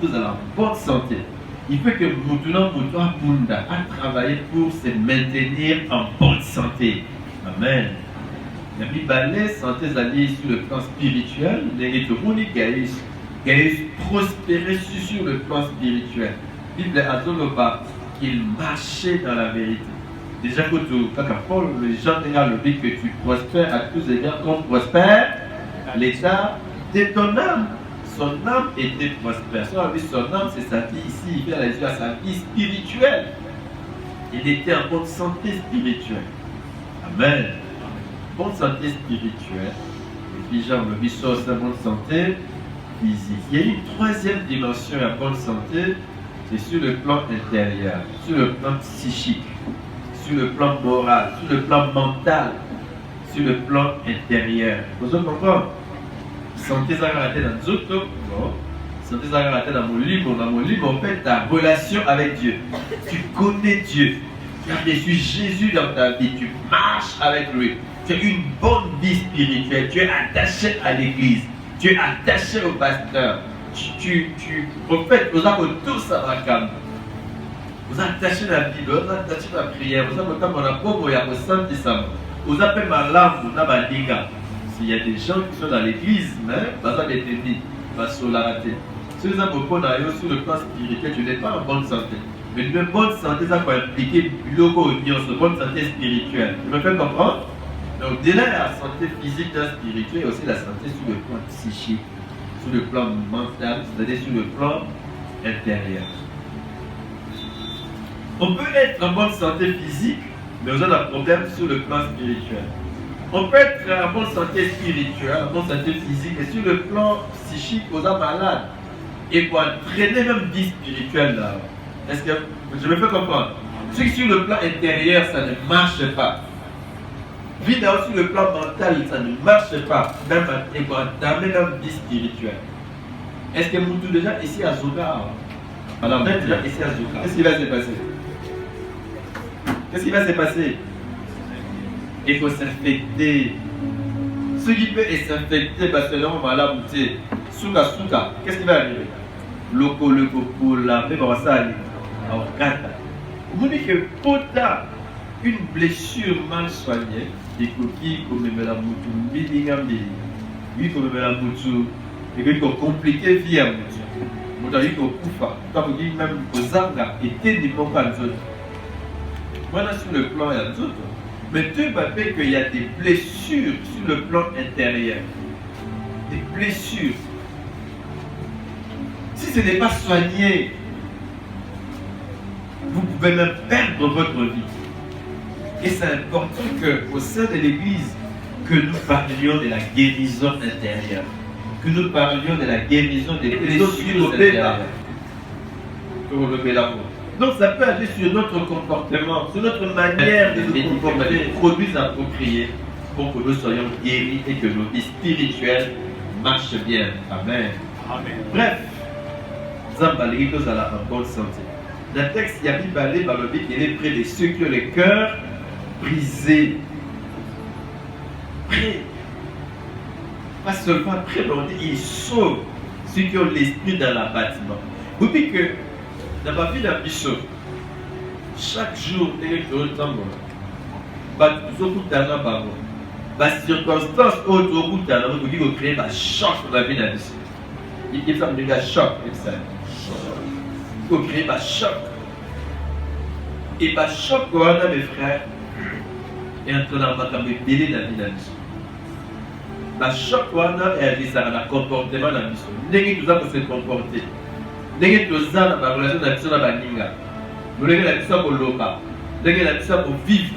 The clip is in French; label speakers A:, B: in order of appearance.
A: surtout dans la bonne santé. Il faut que maintenant Munda a travaillé pour se maintenir en bonne santé. Amen. La Bible santé alliée sur le plan spirituel, les prospérer sur le plan spirituel. La Bible a dit qu'il marchait dans la vérité. Déjà que Paul, les gens ont dit que tu prospères à tous égards comme prospère l'état de ton âme. Son âme était prospère. Son âme, c'est sa vie ici. Il fait les yeux à sa vie spirituelle. Il était en bonne santé spirituelle. Amen. Bonne santé spirituelle. Et puis, Jean le sur sa bonne santé physique. Il y a une troisième dimension à la bonne santé, c'est sur le plan intérieur, sur le plan psychique, sur le plan moral, sur le plan mental, sur le plan intérieur. Vous comprenez? Santé Zagarate dans Zoto, santé Zagarate dans mon livre, en fait, ta relation avec Dieu. Tu connais Dieu. Tu as reçu Jésus dans ta vie. Tu marches avec lui. Tu as une bonne vie spirituelle. Tu es attaché à l'église. Tu es attaché au pasteur. Au fait, vous avez tous à la cam. Vous êtes attaché à la Bible, vous êtes attaché à la prière. Vous avez comme on a pauvre, il y a le sang qui s'en vous appelez ma langue, vous avez diga. S'il y a des gens qui sont dans l'église, mais vous avez été dit, vous avez raté. Si vous avez beaucoup sur le plan spirituel, tu n'es pas en bonne santé. Mais une bonne santé, ça peut impliquer logo union, une bonne santé spirituelle. Tu me fais comprendre? Donc, déjà, la santé physique et spirituelle, et aussi la santé sur le plan psychique, sur le plan mental, c'est-à-dire sur le plan intérieur. On peut être en bonne santé physique, mais on a un problème sur le plan spirituel. On peut être en bonne santé spirituelle, en bonne santé physique, et sur le plan psychique, on est malade. Et pour entraîner même vie spirituelle là. Est-ce que je me fais comprendre? Si sur le plan intérieur, ça ne marche pas. Vie là sur le plan mental, ça ne marche pas. Même et pour entamer même vie spirituelle. Est-ce que nous sommes déjà ici à Zoga? Alors, on est déjà ici à Zoga. Qu'est-ce qui va se passer? Qu'est-ce qui va se passer? Il faut s'infecter. Ce qui peut s'infecter parce que là, on va la bouter. Souka, qu'est-ce qui va arriver? Loco, pour la même ça aller. Alors, gata. Vous dites que pota, une blessure mal soignée, des coquilles comme la moutou, bilingambi, oui, comme la moutou, et que c'est compliqué via moutou. Moutou, il faut koufa. Quand vous dites même que Zanga était des bons pas d'autres. Voilà sur le plan et d'autres. Mais Dieu va faire qu'il y a des blessures sur le plan intérieur. Des blessures. Si ce n'est pas soigné, vous pouvez même perdre votre vie. Et c'est important qu'au sein de l'Église, que nous parlions de la guérison intérieure. Que nous parlions de la guérison des blessures intérieures. Donc ça peut agir sur notre comportement, sur notre manière de nous comporter, des produits appropriés pour que nous soyons guéris et que nos vies spirituelles marchent bien. Amen.
B: Amen.
A: Bref, Zambali, nous allons en bonne santé. Dans le texte, il y a Bibalé par le but qu'il est près de ceux qui ont le cœur brisé. Prêt. Pas seulement prêt, mais on dit il sauve ceux qui ont l'esprit dans l'abattement. Vous dites que dans ma vie d'ambition, chaque jour, il y a des gens la circonstance autour de la vie, vous créez un choc dans la vie d'ambition. Il y a un choc. Il faut créer un choc. Et le choc, on a mes frères, et entre la vie d'ambition. Le choc, on a le comportement d'ambition. Dès que nous avons se comporter. Dès que nous avons la relation d'ambition, nous avons la relation pour vivre.